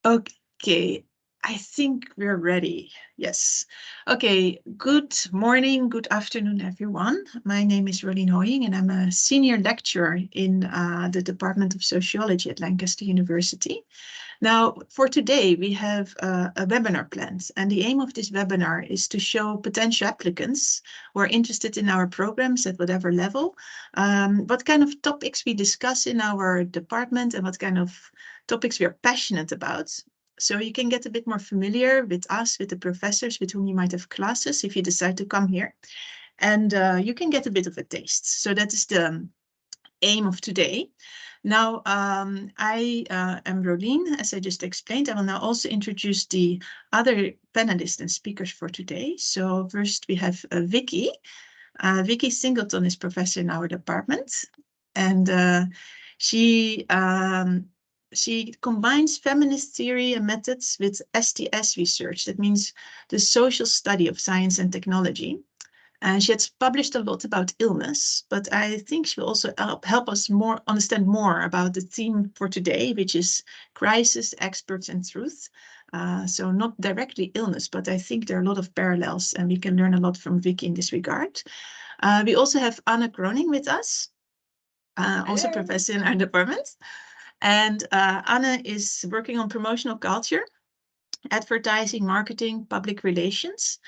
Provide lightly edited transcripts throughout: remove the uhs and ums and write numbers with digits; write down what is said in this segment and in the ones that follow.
Okay, I think we're ready. Yes. Okay, good morning, good afternoon, everyone. My name is Rolien Hoying, and I'm a senior lecturer in the Department of Sociology at Lancaster University. Now, for today, we have a webinar planned, and the aim of this webinar is to show potential applicants who are interested in our programs at whatever level, what kind of topics we discuss in our department and what kind of topics we are passionate about. So you can get a bit more familiar with us, with the professors with whom you might have classes if you decide to come here. And you can get a bit of a taste. So that is the aim of today. Now, I am Rolien, as I just explained. I will now also introduce the other panelists and speakers for today. So first we have Vicky. Vicky Singleton is professor in our department, and she combines feminist theory and methods with STS research. That means the social study of science and technology. And she has published a lot about illness, but I think she will also help us understand more about the theme for today, which is crisis, experts, and truth. So not directly illness, but I think there are a lot of parallels, and we can learn a lot from Vicky in this regard. We also have Anne Kroning with us, also professor in our department. And Anne is working on promotional culture, advertising, marketing, public relations.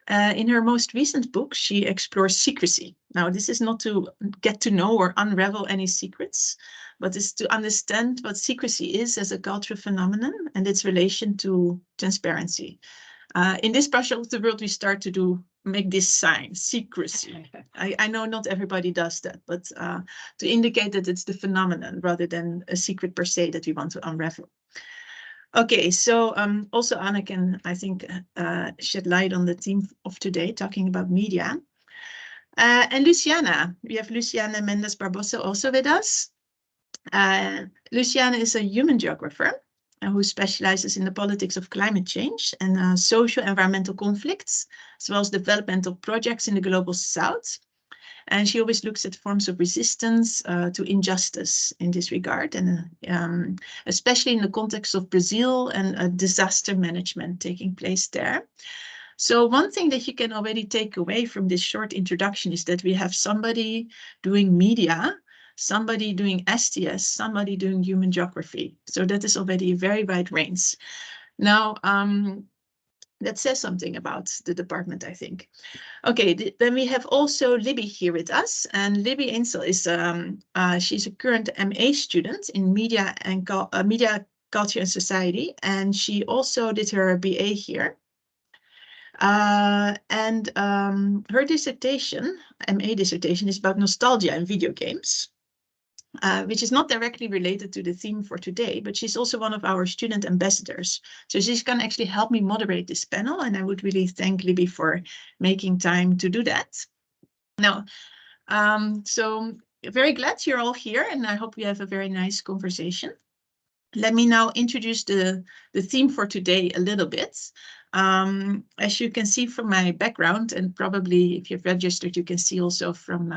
In her most recent book, she explores secrecy. Now, this is not to get to know or unravel any secrets, but is to understand what secrecy is as a cultural phenomenon and its relation to transparency. In this part of the world, we start to make this sign, secrecy. I know not everybody does that, but to indicate that it's the phenomenon rather than a secret per se that we want to unravel. Okay, so also Anne can, I think, shed light on the theme of today, talking about media. And Luciana, we have Luciana Mendes Barbosa also with us. Luciana is a human geographer who specializes in the politics of climate change and social environmental conflicts, as well as developmental projects in the global south. And she always looks at forms of resistance to injustice in this regard, and especially in the context of Brazil and disaster management taking place there. So one thing that you can already take away from this short introduction is that we have somebody doing media, somebody doing STS, somebody doing human geography. So that is already a very wide range. Now, that says something about the department, I think. Okay, then we have also Libby here with us, and Libby Ainsel is she's a current MA student in media and media culture and society, and she also did her BA here. And her dissertation, MA dissertation, is about nostalgia in video games. Which is not directly related to the theme for today, but she's also one of our student ambassadors. So she's going to actually help me moderate this panel, and I would really thank Libby for making time to do that. Now, so very glad you're all here, and I hope we have a very nice conversation. Let me now introduce the theme for today a little bit. As you can see from my background, and probably if you've registered, you can see also from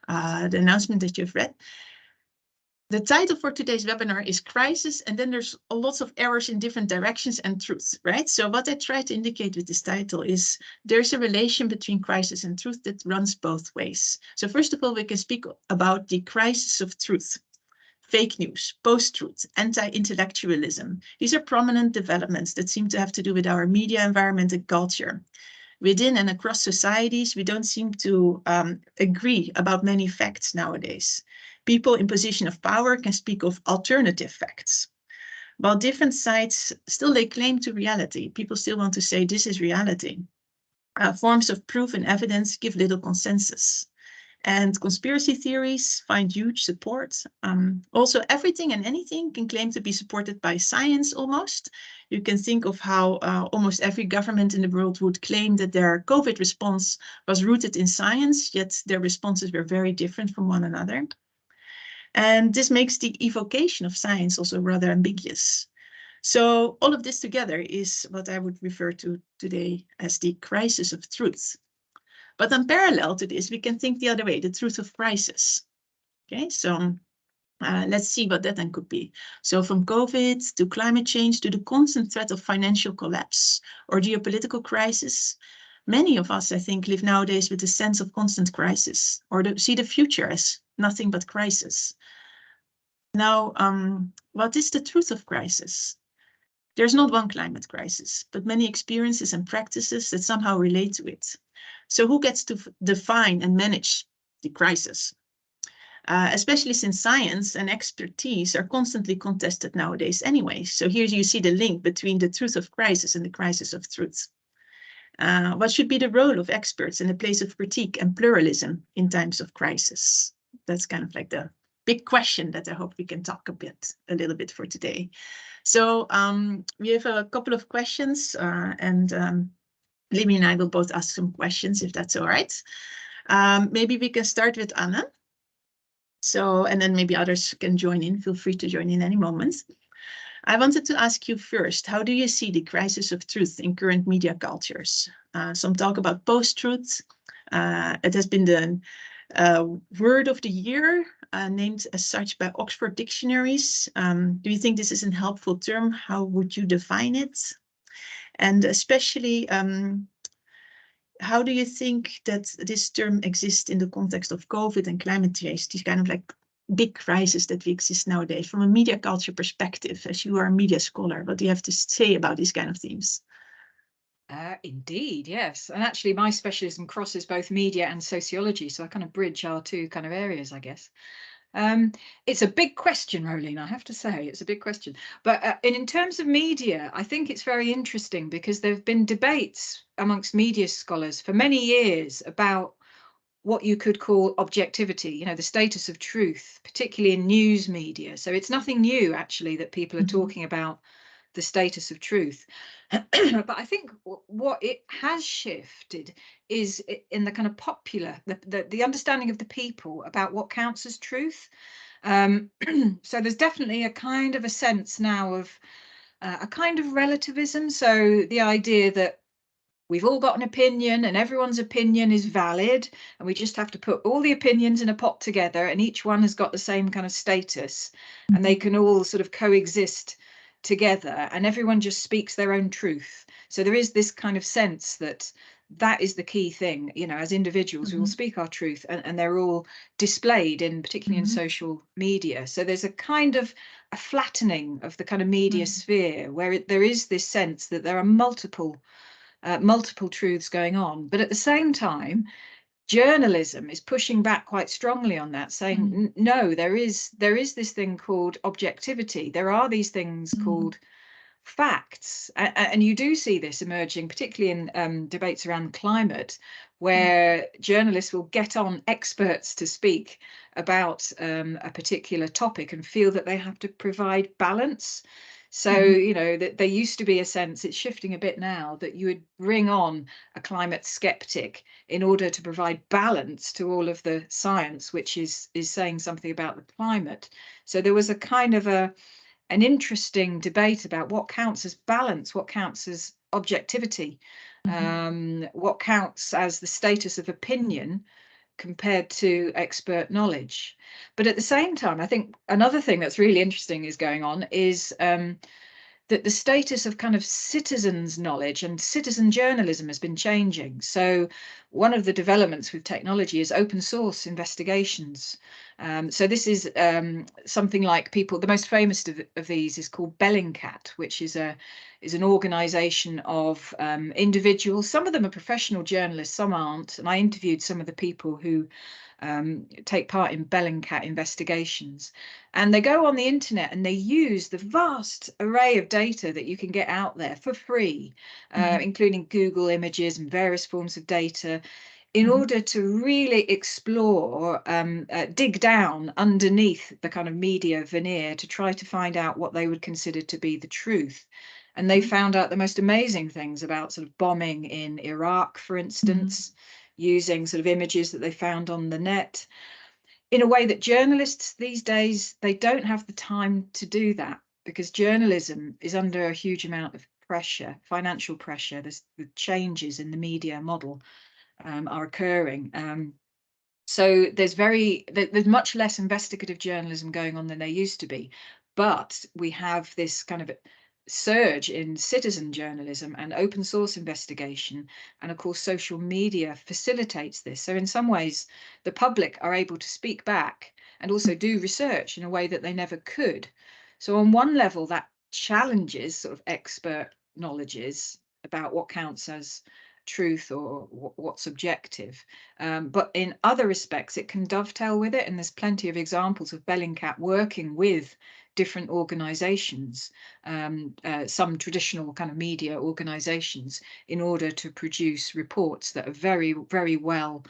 the announcement that you've read. The title for today's webinar is Crisis, and then there's lots of errors in different directions and truth, right? So what I try to indicate with this title is there's a relation between crisis and truth that runs both ways. So first of all, we can speak about the crisis of truth. Fake news, post-truth, anti-intellectualism. These are prominent developments that seem to have to do with our media environment and culture. Within and across societies, we don't seem to agree about many facts nowadays. People in position of power can speak of alternative facts. While different sides still lay claim to reality, people still want to say this is reality. Forms of proof and evidence give little consensus. And conspiracy theories find huge support. Also, everything and anything can claim to be supported by science almost. You can think of how almost every government in the world would claim that their COVID response was rooted in science, yet their responses were very different from one another. And this makes the evocation of science also rather ambiguous. So all of this together is what I would refer to today as the crisis of truth. But in parallel to this, we can think the other way, the truth of crisis. Okay, so Let's see what that then could be. So from COVID to climate change to the constant threat of financial collapse or geopolitical crisis, many of us, I think, live nowadays with a sense of constant crisis, or see the future as nothing but crisis. Now, what is the truth of crisis? There's not one climate crisis, but many experiences and practices that somehow relate to it. So who gets to define and manage the crisis? Especially since science and expertise are constantly contested nowadays anyway. So here you see the link between the truth of crisis and the crisis of truth. What should be the role of experts in the place of critique and pluralism in times of crisis? That's kind of like the big question that I hope we can talk a little bit for today. So we have a couple of questions, and Libby and I will both ask some questions, if that's all right. Maybe we can start with Anna. So, and then maybe others can join in. Feel free to join in any moment. I wanted to ask you first, how do you see the crisis of truth in current media cultures? Some talk about post-truth. It has been the word of the year, named as such by Oxford dictionaries. Do you think this is a helpful term? How would you define it? And especially, how do you think that this term exists in the context of COVID and climate change, these kind of like big crises that we exist nowadays, from a media culture perspective? As you are a media scholar, what do you have to say about these kind of themes? Indeed, yes. And actually my specialism crosses both media and sociology, so I kind of bridge our two kind of areas, I guess. It's a big question, Rolene, I have to say, it's a big question. But in terms of media, I think it's very interesting because there have been debates amongst media scholars for many years about what you could call objectivity, you know, the status of truth, particularly in news media. So it's nothing new, actually, that people are talking about the status of truth. But I think what it has shifted is in the kind of popular, the understanding of the people about what counts as truth. So there's definitely a kind of a sense now of a kind of relativism. So the idea that we've all got an opinion and everyone's opinion is valid, and we just have to put all the opinions in a pot together, and each one has got the same kind of status, and they can all sort of coexist together, and everyone just speaks their own truth. So there is this kind of sense that that is the key thing, you know, as individuals we will speak our truth, and they're all displayed in, particularly in social media. So there's a kind of a flattening of the kind of media sphere where there is this sense that there are multiple truths going on, but at the same time journalism is pushing back quite strongly on that, saying no, there is this thing called objectivity. There are these things called facts, and you do see this emerging, particularly in debates around climate, where journalists will get on experts to speak about a particular topic and feel that they have to provide balance. So, you know, that there used to be a sense, it's shifting a bit now, that you would bring on a climate skeptic in order to provide balance to all of the science, which is saying something about the climate. So there was a kind of an interesting debate about what counts as balance, what counts as objectivity, what counts as the status of opinion compared to expert knowledge. But at the same time, I think another thing that's really interesting is going on is that the status of kind of citizens' knowledge and citizen journalism has been changing. So one of the developments with technology is open source investigations. So this is something like the most famous of these is called Bellingcat, which is an organization of individuals. Some of them are professional journalists, some aren't. And I interviewed some of the people who take part in Bellingcat investigations, and they go on the internet and they use the vast array of data that you can get out there for free, including Google images and various forms of data, in order to really explore, dig down underneath the kind of media veneer to try to find out what they would consider to be the truth. And they found out the most amazing things about sort of bombing in Iraq, for instance, using sort of images that they found on the net, in a way that journalists these days, they don't have the time to do that, because journalism is under a huge amount of pressure, financial pressure. The changes in the media model are occurring. So there's much less investigative journalism going on than there used to be, but we have this kind of surge in citizen journalism and open source investigation, and of course social media facilitates this. So in some ways the public are able to speak back and also do research in a way that they never could. So on one level that challenges sort of expert knowledges about what counts as truth or what's objective, but in other respects it can dovetail with it, and there's plenty of examples of Bellingcat working with different organizations, some traditional kind of media organizations, in order to produce reports that are very, very well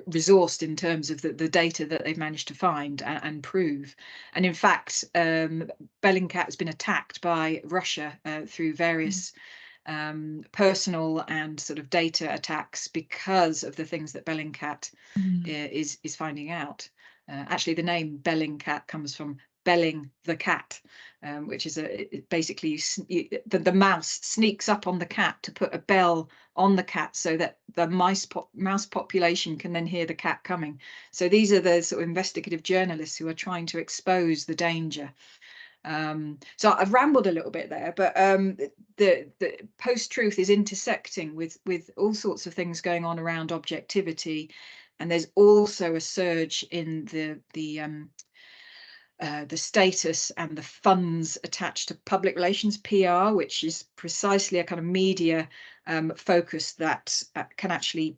resourced in terms of the data that they've managed to find and prove. And in fact, Bellingcat has been attacked by Russia through various personal and sort of data attacks because of the things that Bellingcat is finding out. Actually, the name Bellingcat comes from belling the cat, which is basically the mouse sneaks up on the cat to put a bell on the cat so that the mouse population can then hear the cat coming. So these are the sort of investigative journalists who are trying to expose the danger. So I've rambled a little bit there, but the post-truth is intersecting with all sorts of things going on around objectivity, and there's also a surge in the status and the funds attached to public relations, PR, which is precisely a kind of media focus that can actually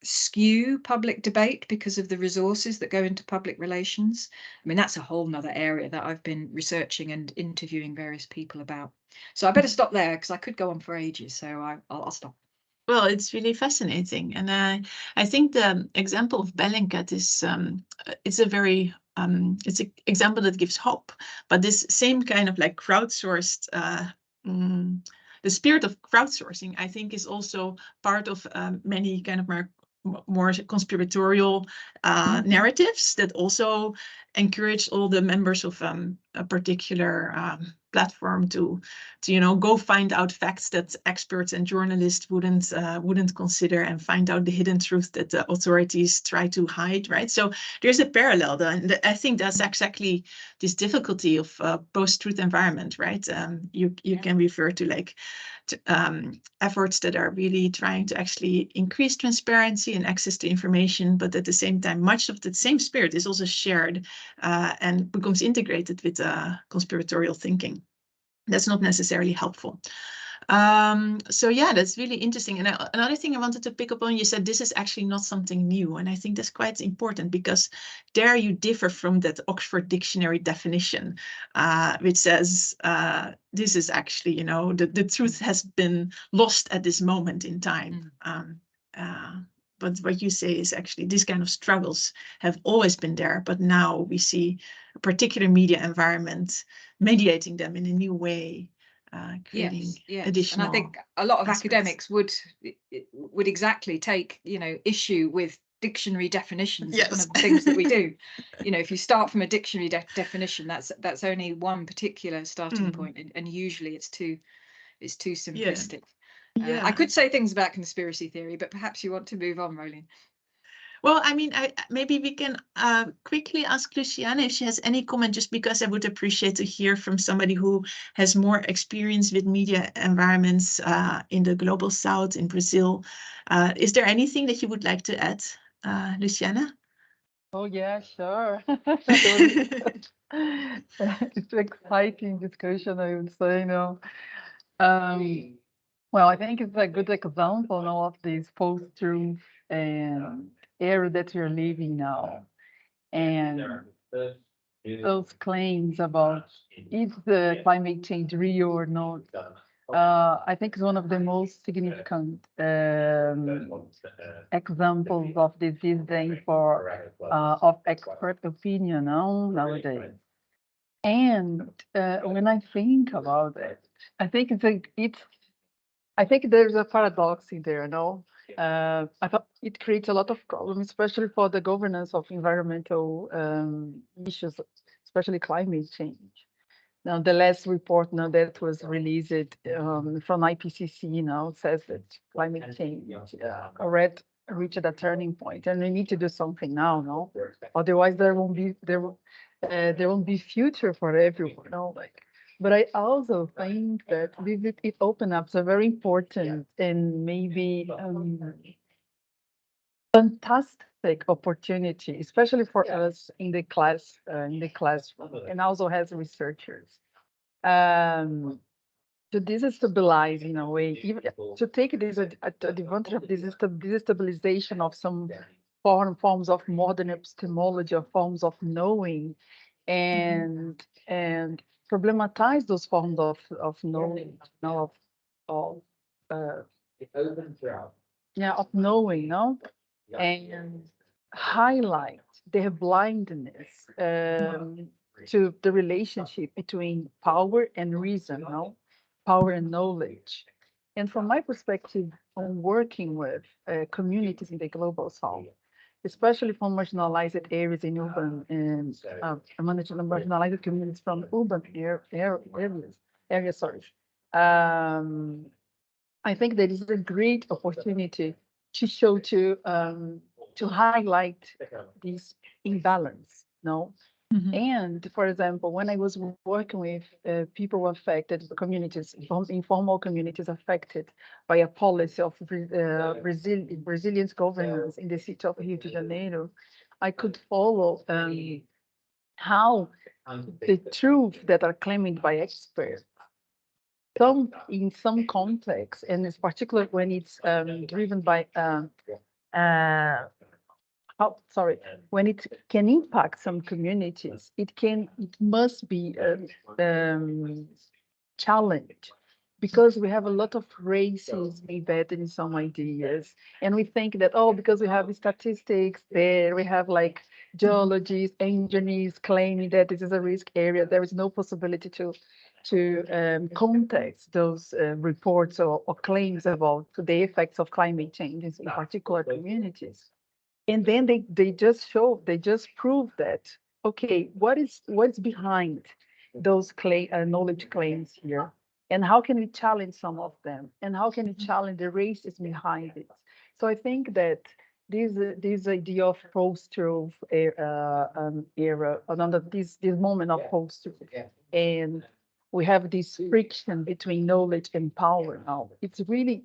skew public debate because of the resources that go into public relations. I mean, that's a whole nother area that I've been researching and interviewing various people about. So I better stop there because I could go on for ages, so I'll stop. Well, it's really fascinating, and I think the example of Bellingcat is it's a very it's an example that gives hope. But this same kind of like crowdsourced, the spirit of crowdsourcing, I think, is also part of many kind of more conspiratorial narratives that also encourage all the members of a particular platform to go find out facts that experts and journalists wouldn't consider, and find out the hidden truth that the authorities try to hide, right? So there's a parallel there, and I think that's exactly this difficulty of post-truth environment, right? You can refer to like efforts that are really trying to actually increase transparency and access to information, but at the same time, much of the same spirit is also shared and becomes integrated with conspiratorial thinking. That's not necessarily helpful. So yeah, that's really interesting. And another thing I wanted to pick up on, you said this is actually not something new. And I think that's quite important, because there you differ from that Oxford Dictionary definition, which says this is actually, the truth has been lost at this moment in time. But what you say is actually these kind of struggles have always been there, but now we see a particular media environment mediating them in a new way, creating additional. And I think a lot of aspects. Academics would exactly take issue with dictionary definitions. Yes. One of the things that we do. If you start from a dictionary definition, that's only one particular starting point, and usually it's too simplistic. Yeah. I could say things about conspiracy theory, but perhaps you want to move on, Rolene. Well, I mean, maybe we can quickly ask Luciana if she has any comment, just because I would appreciate to hear from somebody who has more experience with media environments in the global south, in Brazil. Is there anything that you would like to add, Luciana? Oh, yeah, sure. It's an exciting discussion, I would say, well, I think it's a good example now of this post-truth era that we're living now. And those claims about is the climate change real or not, I think is one of the most significant examples of this disdain of expert opinion nowadays. And when I think about it, I think I think there's a paradox in there, I thought it creates a lot of problems, especially for the governance of environmental issues, especially climate change. Now, the last report that was released from IPCC says that climate change already reached a turning point, and we need to do something now, no? Otherwise, there won't be future for everyone, no? Like, but I also think that it opens up a very important and maybe fantastic opportunity, especially for us in the classroom, and also as researchers. To destabilize in a way, even to take this advantage of this destabilization of some forms of modern epistemology or forms of knowing, and problematize those forms of knowing, you know, of uh, of knowing, no, and highlight their blindness to the relationship between power and reason, no, power and knowledge. And from my perspective on working with communities in the global south, especially from marginalized areas in urban and marginalized communities from urban areas, sorry. I think there is a great opportunity to show to highlight this imbalance, no? And for example, when I was working with people affected, communities, informal communities affected by a policy of resilience governance in the city of Rio de Janeiro, I could follow how the truth that are claimed by experts in some context, and it's particular when it's driven by when it can impact some communities, it must be challenged, because we have a lot of races embedded in some ideas, and we think that, oh, because we have statistics there, we have like geologists, engineers claiming that this is a risk area, there is no possibility to context those reports or claims about the effects of climate change in particular communities. And then they just prove that, okay, what's behind those knowledge claims here, and how can we challenge some of them, and how can we challenge the racism behind it? So I think that this idea of post-truth era, another this moment of post-truth, and we have this friction between knowledge and power now. It's really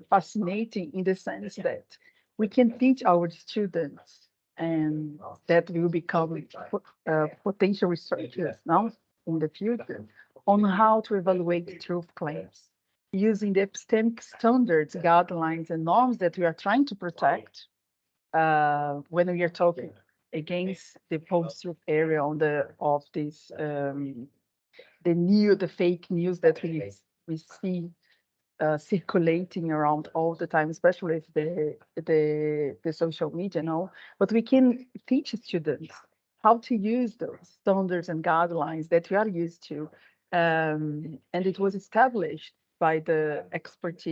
fascinating in the sense that we can teach our students, and that will become potential researchers now in the future, on how to evaluate truth claims using the epistemic standards, guidelines, and norms that we are trying to protect when we are talking against the post-truth area of this the fake news that we see circulating around all the time, especially with the social media now. But we can teach students how to use those standards and guidelines that we are used to, and it was established by the expert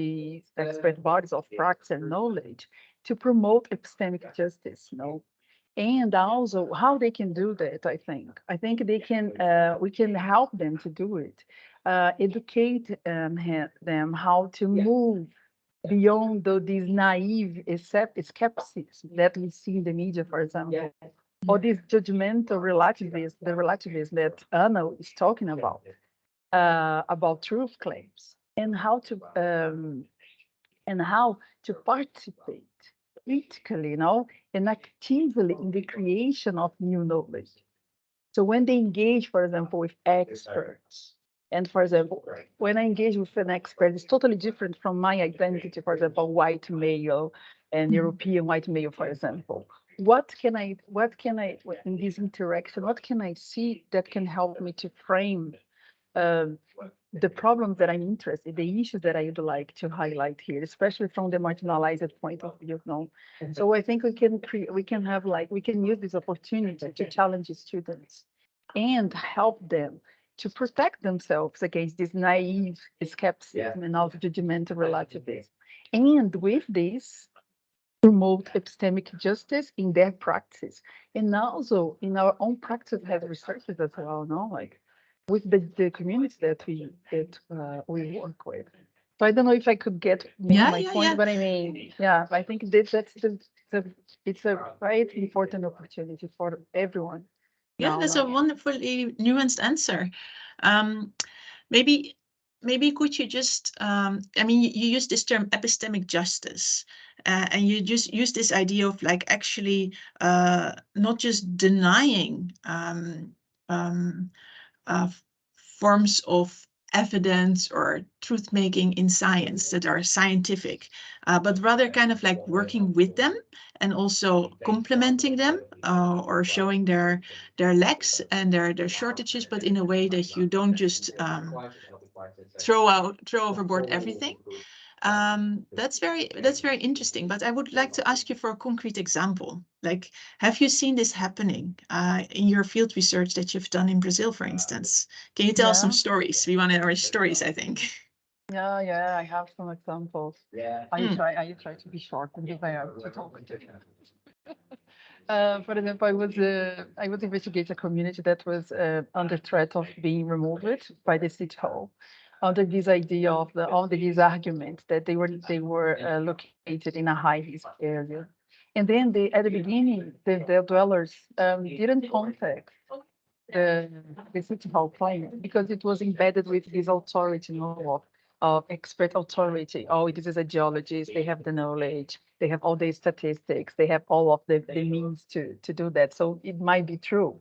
bodies of practice and knowledge to promote epistemic justice, you know. And also how they can do that, I think they can we can help them to do it, educate them how to move beyond these naive skepticism that we see in the media, for example, or this judgmental relativism, the relativism that Anna is talking about truth claims, and how to participate critically, you know, and actively in the creation of new knowledge. So when they engage, for example, with experts, and for example, when I engage with an expert, it's totally different from my identity, for example, white male and European white male, for example. What can I, in this interaction, what can I see that can help me to frame the problems that I'm interested, the issues that I would like to highlight here, especially from the marginalized point of view, no? So I think we can use this opportunity to challenge students and help them to protect themselves against this naive skepticism and also judgmental relativism. And with this, promote epistemic justice in their practice, and also in our own practice as researchers as well, no? Like with the communities that we work with. So I don't know if I could make Yeah, my yeah, point, yeah. but I mean, yeah, I think that's it's a quite important opportunity for everyone. Yeah, Now, that's a like, wonderfully nuanced answer. Maybe could you just, I mean, you use this term epistemic justice, and you just use this idea of like actually not just denying forms of evidence or truth making in science that are scientific, but rather kind of like working with them and also complementing them, or showing their lacks and their shortages, but in a way that you don't just throw overboard everything. That's very interesting. But I would like to ask you for a concrete example. Like, have you seen this happening in your field research that you've done in Brazil, for instance? Can you tell us some yeah, stories? We want to hear stories, I think. yeah, I have some examples. I try to be short because I have to talk. For example, I was investigating a community that was under threat of being removed by the city hall, under this idea of under this argument that they were located in a high risk area, and then at the beginning the dwellers didn't contact the city hall claim because it was embedded with this authority, of expert authority. Oh, this is a geologist, they have the knowledge, they have all the statistics, they have all of the means to do that. So it might be true.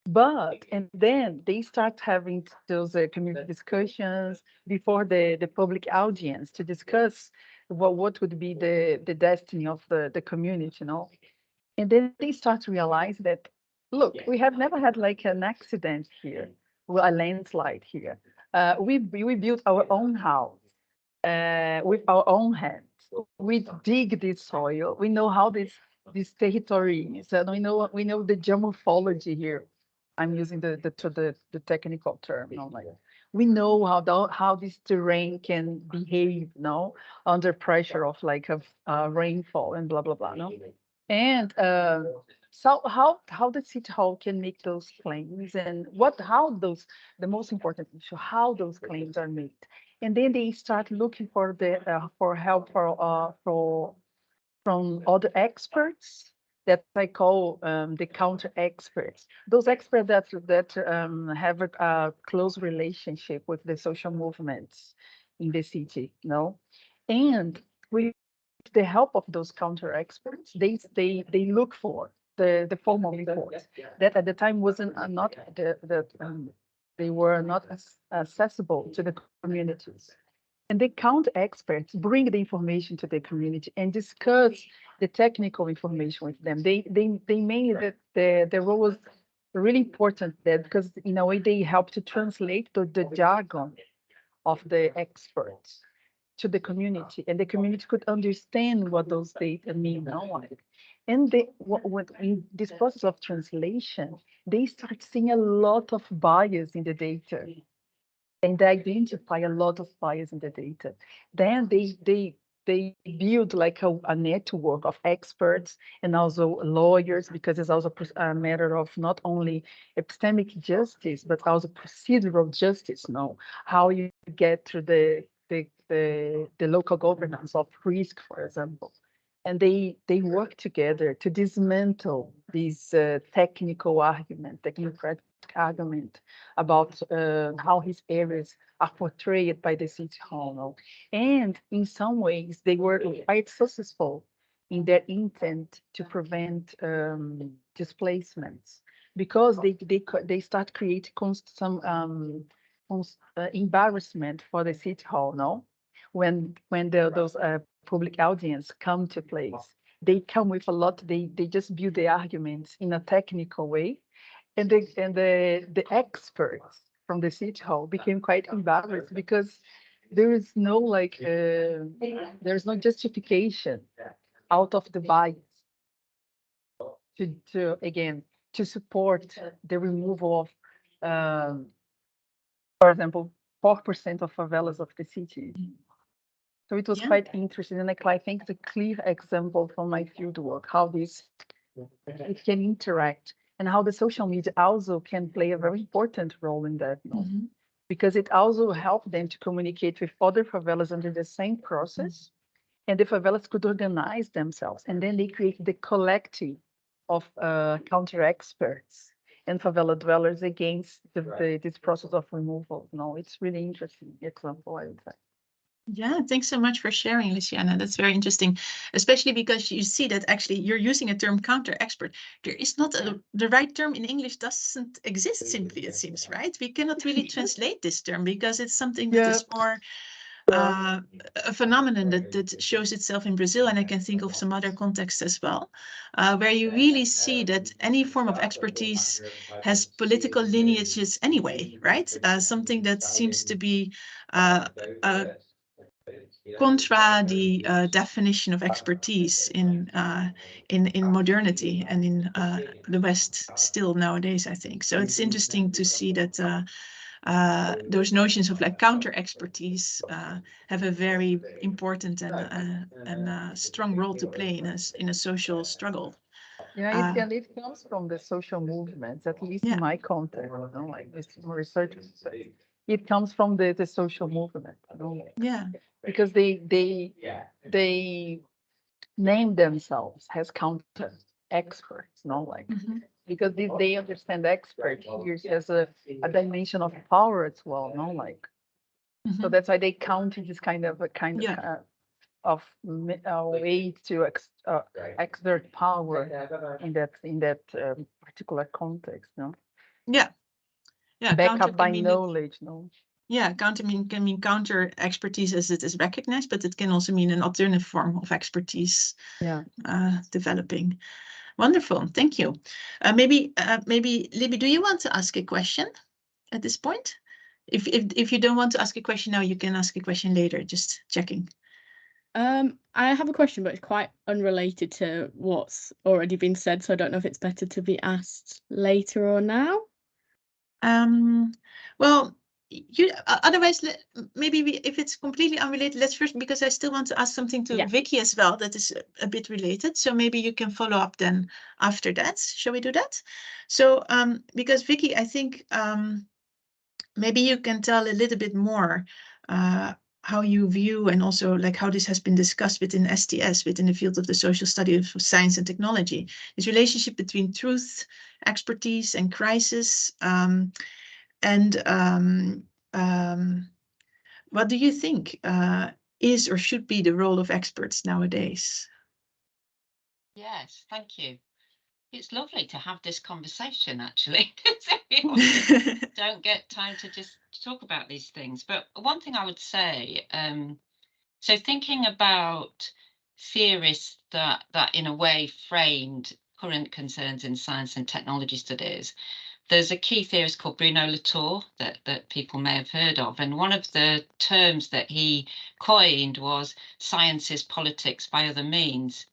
But, and then they start having those community discussions before the public audience to discuss what would be the destiny of the community, And then they start to realize that, look, we have never had like an accident here, well, a landslide here. We built our own house with our own hands. We dig this soil. We know how this territory is, and we know the geomorphology here. I'm using the technical term, like we know how this terrain can behave, under pressure of like rainfall and blah blah blah, no. And so how the city hall can make those claims, and how those, the most important issue, how those claims are made. And then they start looking for help from other experts that I call the counter experts. Those experts that have a close relationship with the social movements in the city, and with the help of those counter experts, they look for the formal reports that at the time wasn't not they were not accessible to the communities. And the counter experts bring the information to the community and discuss the technical information with them. They mainly the role was really important there because in a way they help to translate the jargon of the experts to the community, and the community could understand what those data mean. And in this process of translation, they start seeing a lot of bias in the data, and they identify a lot of bias in the data. Then they build like a network of experts and also lawyers, because it's also a matter of not only epistemic justice but also procedural justice. How you get to the local governance of risk, for example. And they work together to dismantle these technocratic argument about how his areas are portrayed by the city hall. And in some ways, they were quite successful in their intent to prevent displacements, because they start creating some embarrassment for the city hall. When those public audience come to place, they come with a lot. They just build the arguments in a technical way, and the experts from the city hall became quite embarrassed because there is no there's no justification out of the bias to again to support the removal of for example 4% of favelas of the city. So it was Yeah. quite interesting, and I think it's a clear example from my field work how this it can interact, and how the social media also can play a very important role in that. Mhm. because it also helped them to communicate with other favelas under the same process. And the favelas could organize themselves. And then they created the collective of counter experts and favela dwellers against this process of removal. No, it's really interesting example, I would say. Yeah, thanks so much for sharing, Luciana. That's very interesting, especially because you see that actually you're using a term counter expert. There is not the right term in English doesn't exist simply, it seems, right? We cannot really translate this term because it's something that is more a phenomenon that shows itself in Brazil, and I can think of some other contexts as well, where you really see that any form of expertise has political lineages anyway, right? Something that seems to be contra the definition of expertise in modernity and in the West still nowadays, I think. So it's interesting to see that those notions of like counter expertise have a very important and strong role to play in a social struggle. Yeah, and it comes from the social movements, at least in my context, you know, like this research. It comes from the social movement, you know? Yeah, because they name themselves as counter experts, no, like because they understand expert here as a dimension of power as well, no, like so that's why they count this kind of of way to exert power in that particular context, no. Yeah. Back up by knowledge, no. Yeah, counter can mean counter expertise as it is recognized, but it can also mean an alternative form of expertise developing. Wonderful, thank you. Maybe Libby, do you want to ask a question at this point? If you don't want to ask a question now, you can ask a question later, just checking. I have a question, but it's quite unrelated to what's already been said, so I don't know if it's better to be asked later or now. Well, otherwise, maybe if it's completely unrelated, let's first, because I still want to ask something to Vicky as well that is a bit related. So maybe you can follow up then after that. Shall we do that? So because Vicky, I think maybe you can tell a little bit more how you view and also like how this has been discussed within STS, within the field of the social study of science and technology, this relationship between truth, expertise, and crisis. What do you think is or should be the role of experts nowadays? Yes, thank you. It's lovely to have this conversation, actually, because we don't get time to just talk about these things. But one thing I would say, so thinking about theorists that in a way framed current concerns in science and technology studies, there's a key theorist called Bruno Latour that people may have heard of. And one of the terms that he coined was science is politics by other means.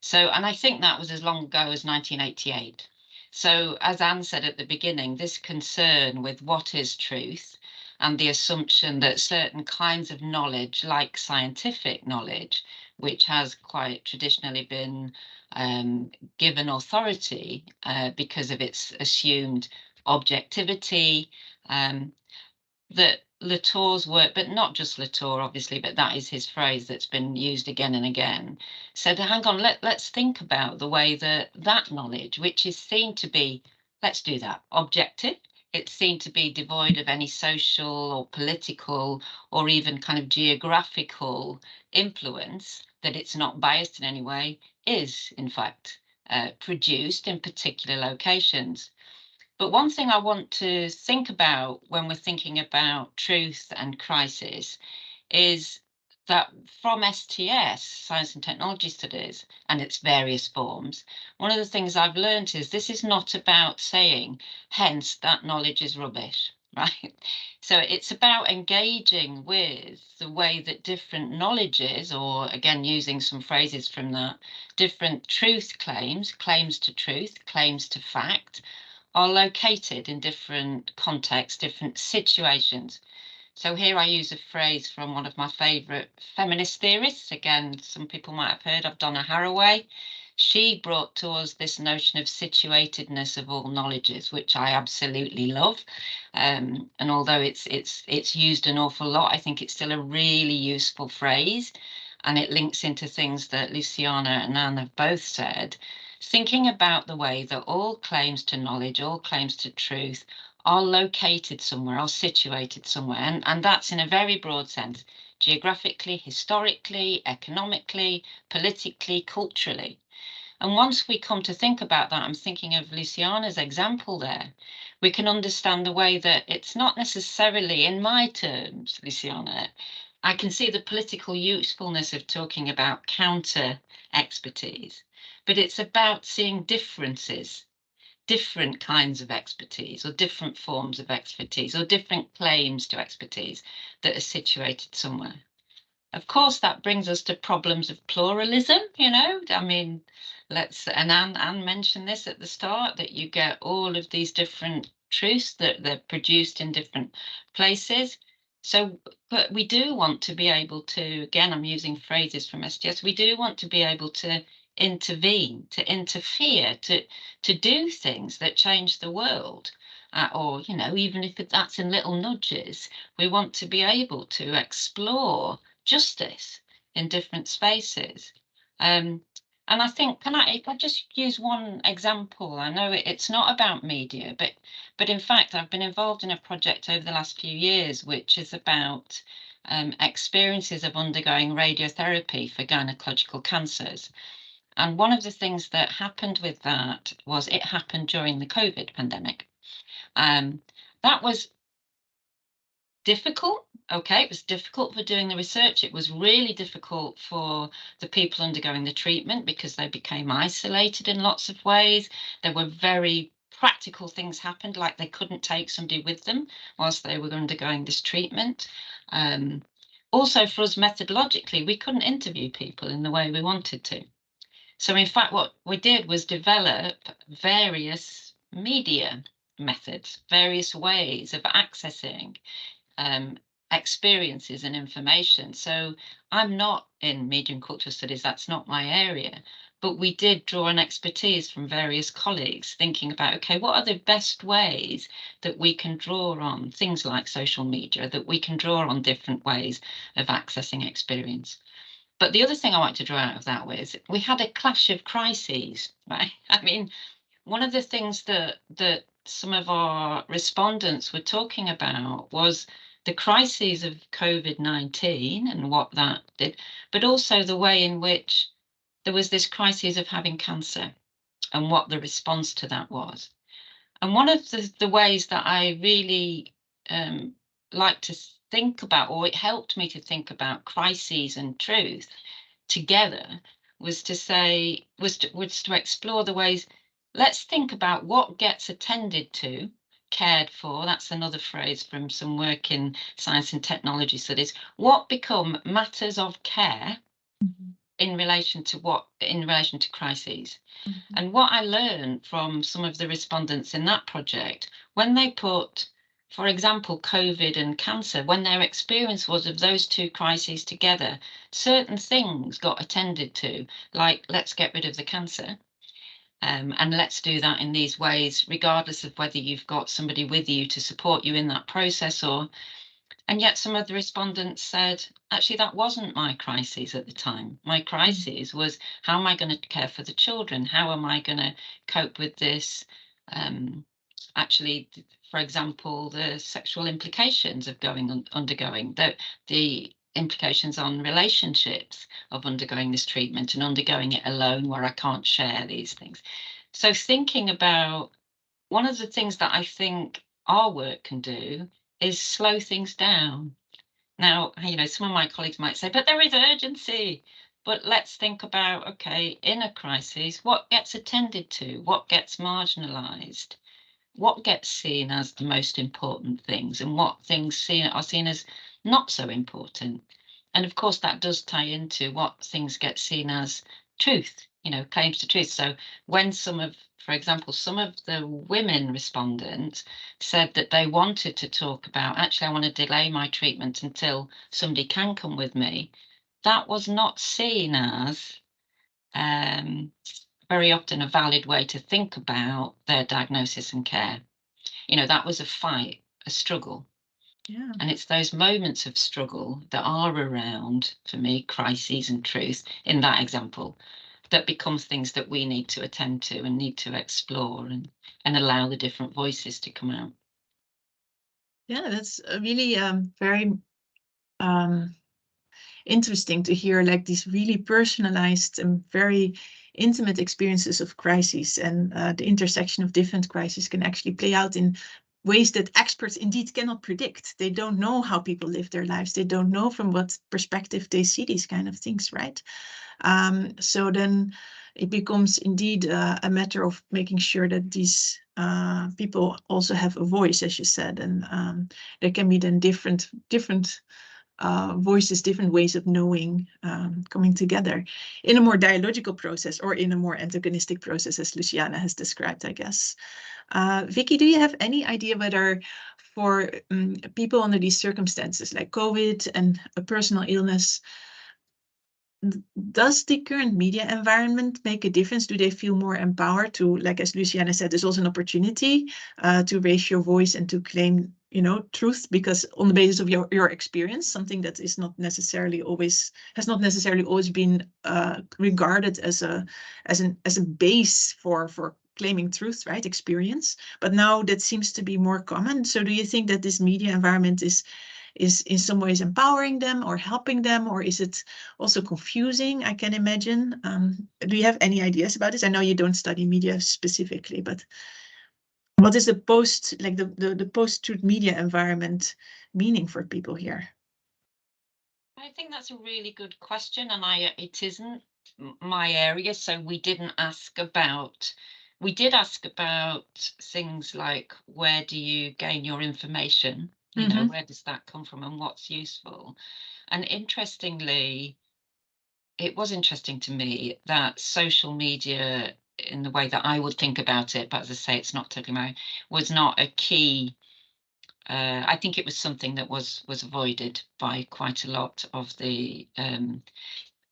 So, and I think that was as long ago as 1988. So, as Anne said at the beginning, this concern with what is truth and the assumption that certain kinds of knowledge, like scientific knowledge, which has quite traditionally been given authority because of its assumed objectivity, that Latour's work, but not just Latour, obviously, but that is his phrase that's been used again and again, said, hang on, let's think about the way that knowledge, which is seen to be, let's do that, objective, it's seen to be devoid of any social or political or even kind of geographical influence, that it's not biased in any way, is in fact produced in particular locations. But one thing I want to think about when we're thinking about truth and crisis is that from STS, Science and Technology Studies, and its various forms, one of the things I've learned is this is not about saying, hence, that knowledge is rubbish, right? So it's about engaging with the way that different knowledges, or again, using some phrases from that, different truth claims to truth, claims to fact, are located in different contexts, different situations. So here I use a phrase from one of my favourite feminist theorists. Again, some people might have heard of Donna Haraway. she brought to us this notion of situatedness of all knowledges, which I absolutely love. And although it's used an awful lot, I think it's still a really useful phrase. And it links into things that Luciana and Anne have both said, thinking about the way that all claims to knowledge, all claims to truth are located somewhere, are situated somewhere. And that's in a very broad sense, geographically, historically, economically, politically, culturally. And once we come to think about that, I'm thinking of Luciana's example there, we can understand the way that it's not necessarily, in my terms, Luciana, I can see the political usefulness of talking about counter expertise, but it's about seeing differences, different kinds of expertise or different forms of expertise or different claims to expertise that are situated somewhere. Of course, that brings us to problems of pluralism, you know, I mean, and Anne mentioned this at the start, that you get all of these different truths that they're produced in different places. So, but we do want to be able to, again, I'm using phrases from STS, we do want to be able to intervene, to interfere, to do things that change the world. Or, you know, even if that's in little nudges, we want to be able to explore justice in different spaces. And I think, if I just use one example, I know it's not about media, but in fact, I've been involved in a project over the last few years, which is about experiences of undergoing radiotherapy for gynecological cancers. And one of the things that happened with that was it happened during the COVID pandemic. That was difficult. Okay, it was difficult for doing the research. It was really difficult for the people undergoing the treatment because they became isolated in lots of ways. There were very practical things happened, like they couldn't take somebody with them whilst they were undergoing this treatment. Also, for us methodologically, we couldn't interview people in the way we wanted to. So in fact, what we did was develop various media methods, various ways of accessing experiences and information. So I'm not in media and cultural studies, that's not my area, but we did draw on expertise from various colleagues thinking about, okay, what are the best ways that we can draw on things like social media, that we can draw on different ways of accessing experience. But the other thing I want to draw out of that was we had a clash of crises, right? I mean, one of the things that some of our respondents were talking about was the crises of COVID-19 and what that did, but also the way in which there was this crisis of having cancer and what the response to that was. And one of the ways that I really like to think about, or it helped me to think about crises and truth together, was to explore the ways. Let's think about what gets attended to, cared for. That's another phrase from some work in science and technology studies. What become matters of care in relation to crises? And what I learned from some of the respondents in that project, when they put, for example, COVID and cancer, when their experience was of those two crises together, certain things got attended to, like let's get rid of the cancer. And let's do that in these ways, regardless of whether you've got somebody with you to support you in that process or. And yet some of the respondents said, actually, that wasn't my crisis at the time. My crisis was, how am I going to care for the children? How am I going to cope with this? Actually, for example, the sexual implications of undergoing, the implications on relationships of undergoing this treatment and undergoing it alone where I can't share these things. So thinking about one of the things that I think our work can do is slow things down. Now, you know, some of my colleagues might say, but there is urgency. But let's think about, okay, in a crisis, what gets attended to, what gets marginalised, what gets seen as the most important things, and what things are seen as not so important. And of course, that does tie into what things get seen as truth, you know, claims to truth. So when for example, some of the women respondents said that they wanted to talk about, actually, I want to delay my treatment until somebody can come with me, that was not seen as very often a valid way to think about their diagnosis and care. You know, that was a fight, a struggle. Yeah. And it's those moments of struggle that are around, for me, crises and truth in that example, that becomes things that we need to attend to and need to explore and allow the different voices to come out. Yeah, that's really very interesting to hear, like these really personalized and very intimate experiences of crises, and the intersection of different crises can actually play out in ways that experts indeed cannot predict. They don't know how people live their lives. They don't know from what perspective they see these kind of things, right? So then it becomes indeed a matter of making sure that these people also have a voice, as you said, and there can be then different voices, different ways of knowing coming together in a more dialogical process or in a more antagonistic process, as Luciana has described, I guess. Vicky, do you have any idea whether for people under these circumstances, like COVID and a personal illness, does the current media environment make a difference? Do they feel more empowered to, like as Luciana said, there's also an opportunity to raise your voice and to claim, you know, truth, because on the basis of your experience, something that is not necessarily always, has not necessarily always been regarded as a base for claiming truth, right? Experience, but now that seems to be more common. So do you think that this media environment is in some ways empowering them or helping them, or is it also confusing? I can imagine. Do you have any ideas about this? I know you don't study media specifically, but what is the post-truth media environment meaning for people here? I think that's a really good question, and it isn't my area, so we did ask about things like, where do you gain your information? You know, where does that come from and what's useful? And interestingly, it was interesting to me that social media, in the way that I would think about it, but as I say, it's not totally was not a key. I think it was something that was avoided by quite a lot of the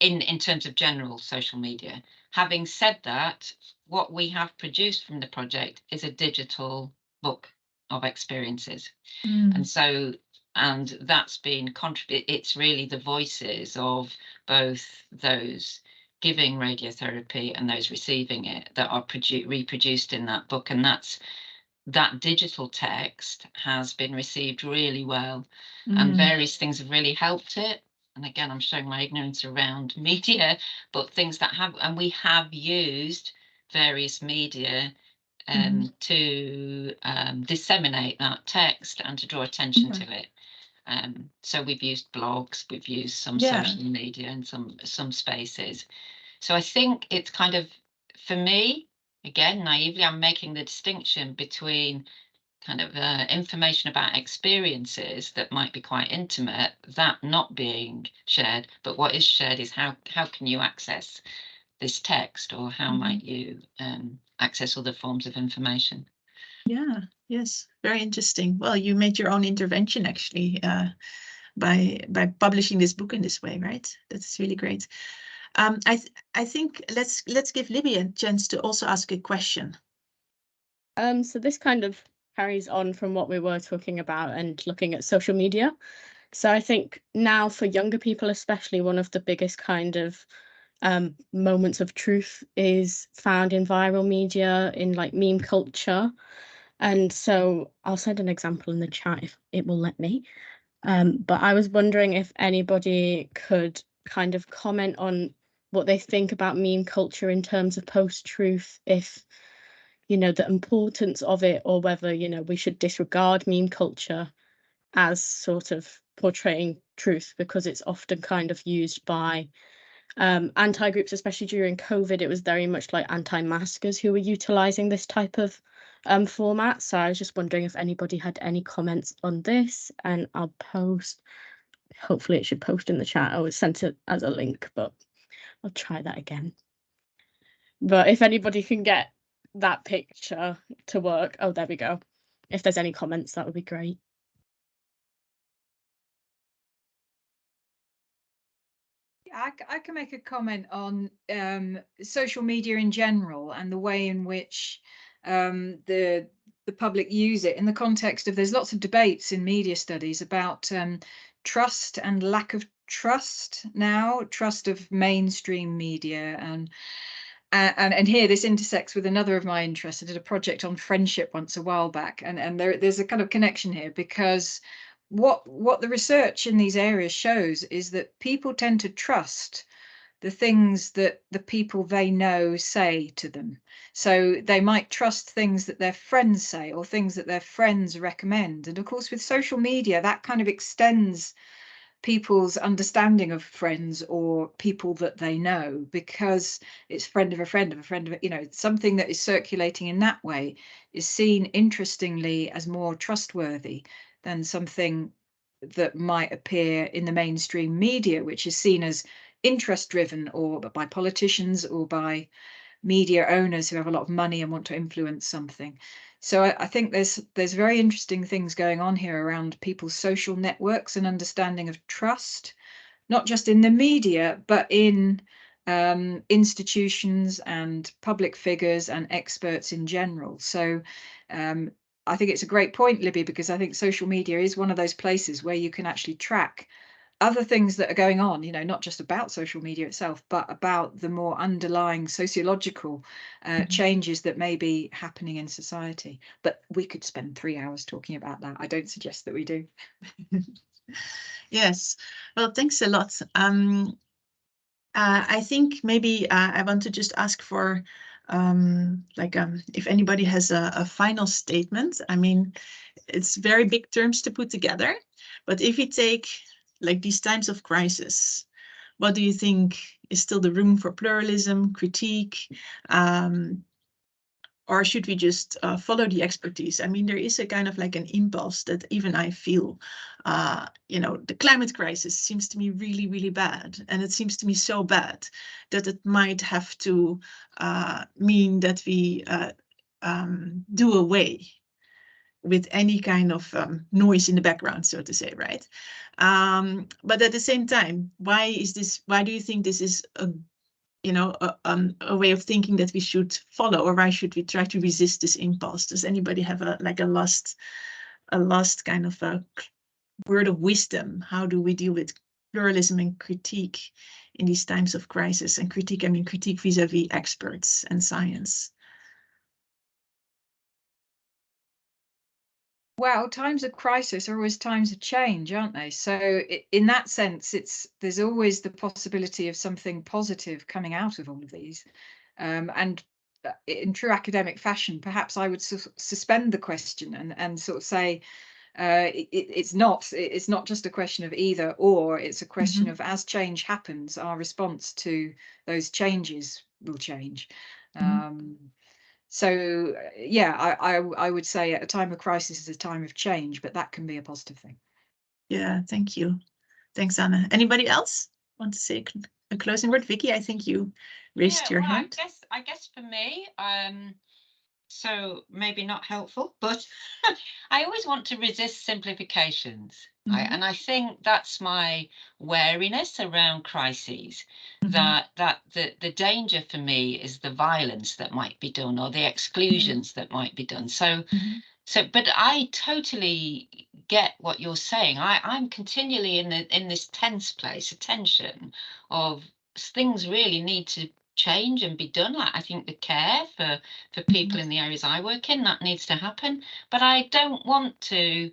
in terms of general social media. Having said that, what we have produced from the project is a digital book of experiences. And so, and that's been it's really the voices of both those giving radiotherapy and those receiving it that are reproduced in that book. And that digital text has been received really well, and various things have really helped it. And again, I'm showing my ignorance around media, but things that have, and we have used various media to disseminate that text and to draw attention to it. So we've used blogs, we've used some social media in some spaces. So I think it's kind of, for me, again, naively, I'm making the distinction between kind of information about experiences that might be quite intimate, that not being shared, but what is shared is how can you access this text, or how might you access other forms of information. Yeah, yes, very interesting. Well, you made your own intervention actually by publishing this book in this way, right? That's really great. I think let's give Libby a chance to also ask a question. So this kind of carries on from what we were talking about and looking at social media. So I think now for younger people, especially, one of the biggest kind of moments of truth is found in viral media, in like meme culture. And so I'll send an example in the chat if it will let me. But I was wondering if anybody could kind of comment on what they think about meme culture in terms of post-truth, if, you know, the importance of it, or whether, you know, we should disregard meme culture as sort of portraying truth, because it's often kind of used by anti-groups, especially during COVID. It was very much like anti-maskers who were utilizing this type of format. So I was just wondering if anybody had any comments on this, and I'll post, hopefully it should post in the chat. I was sent it as a link, but I'll try that again. But if anybody can get that picture to work, oh, there we go. If there's any comments, that would be great. I can make a comment on social media in general and the way in which the public use it in the context of, there's lots of debates in media studies about trust and lack of trust now, trust of mainstream media, and here this intersects with another of my interests. I did a project on friendship once a while back, and there's a kind of connection here, because what the research in these areas shows is that people tend to trust the things that the people they know say to them. So they might trust things that their friends say or things that their friends recommend. And of course, with social media, that kind of extends people's understanding of friends or people that they know, because it's friend of a friend of a friend of, you know, something that is circulating in that way is seen, interestingly, as more trustworthy than something that might appear in the mainstream media, which is seen as interest driven, or by politicians or by media owners who have a lot of money and want to influence something. So I think there's very interesting things going on here around people's social networks and understanding of trust, not just in the media, but in institutions and public figures and experts in general. So I think it's a great point, Libby, because I think social media is one of those places where you can actually track other things that are going on, you know, not just about social media itself, but about the more underlying sociological changes that may be happening in society. But we could spend 3 hours talking about that. I don't suggest that we do. Yes, well, thanks a lot. I think maybe I want to just ask for if anybody has a final statement. I mean, it's very big terms to put together, but if we take like these times of crisis, what do you think is still the room for pluralism, critique, or should we just follow the expertise? I mean, there is a kind of like an impulse that even I feel, you know, the climate crisis seems to me really, really bad. And it seems to me so bad that it might have to mean that we do away with any kind of noise in the background, so to say, right? But at the same time, why do you think this is a way of thinking that we should follow, or why should we try to resist this impulse? Does anybody have a last kind of a word of wisdom? How do we deal with pluralism and critique in these times of crisis? And critique, I mean critique vis-a-vis experts and science. Well, times of crisis are always times of change, aren't they? So in that sense, there's always the possibility of something positive coming out of all of these. And in true academic fashion, perhaps I would suspend the question and sort of say, it's not just a question of either or, it's a question of, as change happens, our response to those changes will change. So yeah, I would say a time of crisis is a time of change, but that can be a positive thing. Yeah, thank you. Thanks, Anna. Anybody else want to say a closing word? Vicky, I think you raised your hand. I guess for me, so maybe not helpful, but I always want to resist simplifications. And I think that's my wariness around crises, that the danger for me is the violence that might be done or the exclusions that might be done. So but I totally get what you're saying. I'm continually in this tense place, a tension of things really need to change and be done. I think the care for people in the areas I work in, that needs to happen. But I don't want to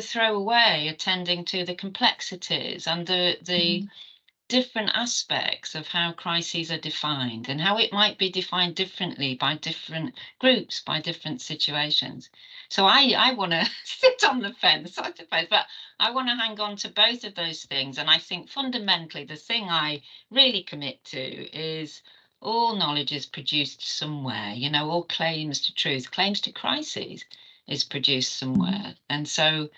throw away attending to the complexities and the different aspects of how crises are defined and how it might be defined differently by different groups, by different situations. So I want to sit on the fence, I suppose, but I want to hang on to both of those things. And I think fundamentally the thing I really commit to is all knowledge is produced somewhere, you know, all claims to truth, claims to crises is produced somewhere. And so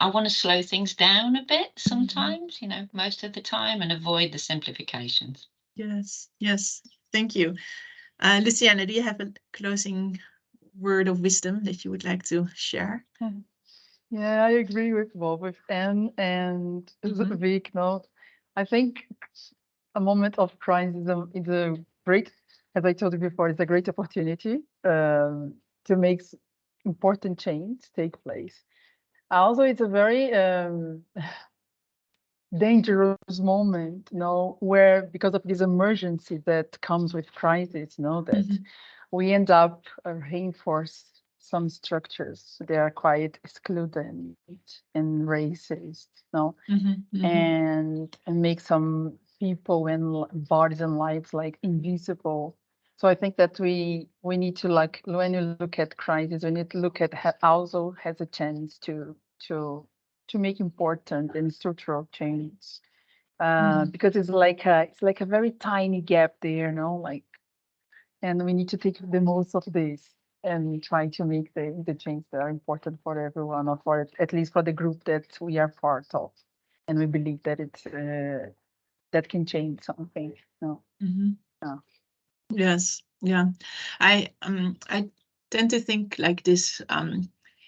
I want to slow things down a bit sometimes, you know, most of the time, and avoid the simplifications. Yes. Thank you. Luciana, do you have a closing word of wisdom that you would like to share? Yeah, I agree with both with Anne and Vic. No, I think a moment of crisis is a great, as I told you before, it's a great opportunity to make important change take place. Also, it's a very dangerous moment, where because of this emergency that comes with crisis, that we end up reinforce some structures. They are quite excluded and racist, and make some people and bodies and lives like invisible. So I think that we need to, like, when you look at crisis, we need to look at also has a chance to make important and structural change, because it's like a very tiny gap there, like, and we need to take the most of this and try to make the change that are important for everyone, or for at least for the group that we are part of, and we believe that it's that can change something. Yeah. Yes, yeah. I tend to think like this.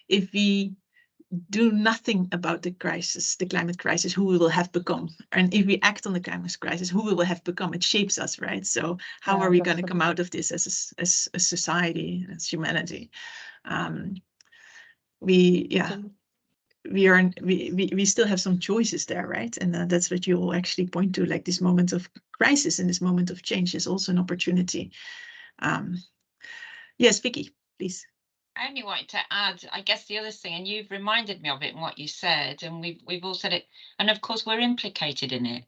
If we do nothing about the crisis, the climate crisis, who we will have become, and if we act on the climate crisis, who we will have become, it shapes us, right? So how are we going to come out of this as a society, as humanity? We still have some choices there, right? And that's what you all actually point to, like this moment of crisis and this moment of change is also an opportunity. Yes, Vicky, please. I only wanted to add, I guess, the other thing, and you've reminded me of it in what you said, and we've all said it, and of course we're implicated in it.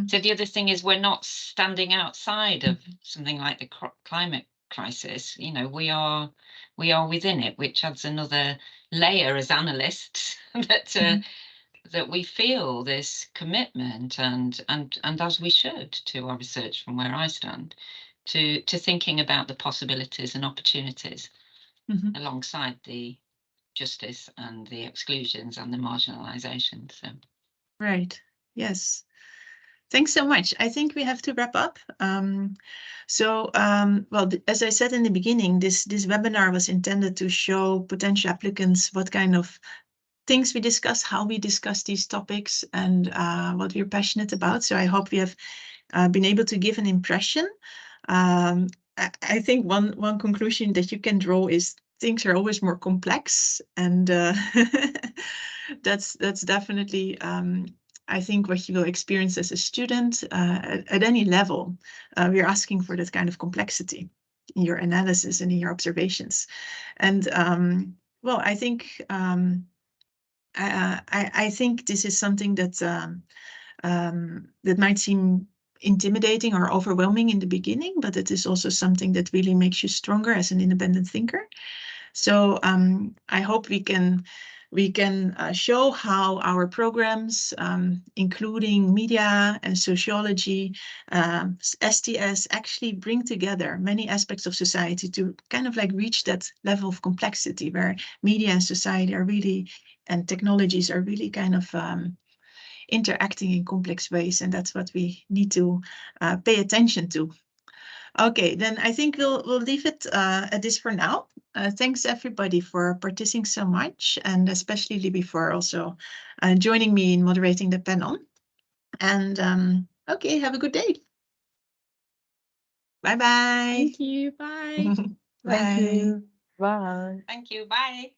So the other thing is we're not standing outside of something like the climate crisis. We are within it, which adds another layer as analysts that we feel this commitment and as we should, to our research from where I stand, to thinking about the possibilities and opportunities alongside the justice and the exclusions and the marginalization. So right, yes, thanks so much. I think we have to wrap up. Well, as I said in the beginning, this webinar was intended to show potential applicants what kind of things we discuss, how we discuss these topics, and what we're passionate about. So I hope we have been able to give an impression. I think one conclusion that you can draw is things are always more complex, and that's definitely I think what you will experience as a student at any level. We're asking for that kind of complexity in your analysis and in your observations. And well, I think I think this is something that that might seem intimidating or overwhelming in the beginning, but it is also something that really makes you stronger as an independent thinker. So I hope we can show how our programs, including media and sociology, STS, actually bring together many aspects of society to kind of like reach that level of complexity where media and society are really, and technologies are really kind of interacting in complex ways, and that's what we need to pay attention to. Okay, then I think we'll leave it at this for now. Thanks everybody for participating so much, and especially Libby for also joining me in moderating the panel. And okay, have a good day. Bye-bye. Thank you. Bye. Bye. Thank you. Bye. thank you. Bye.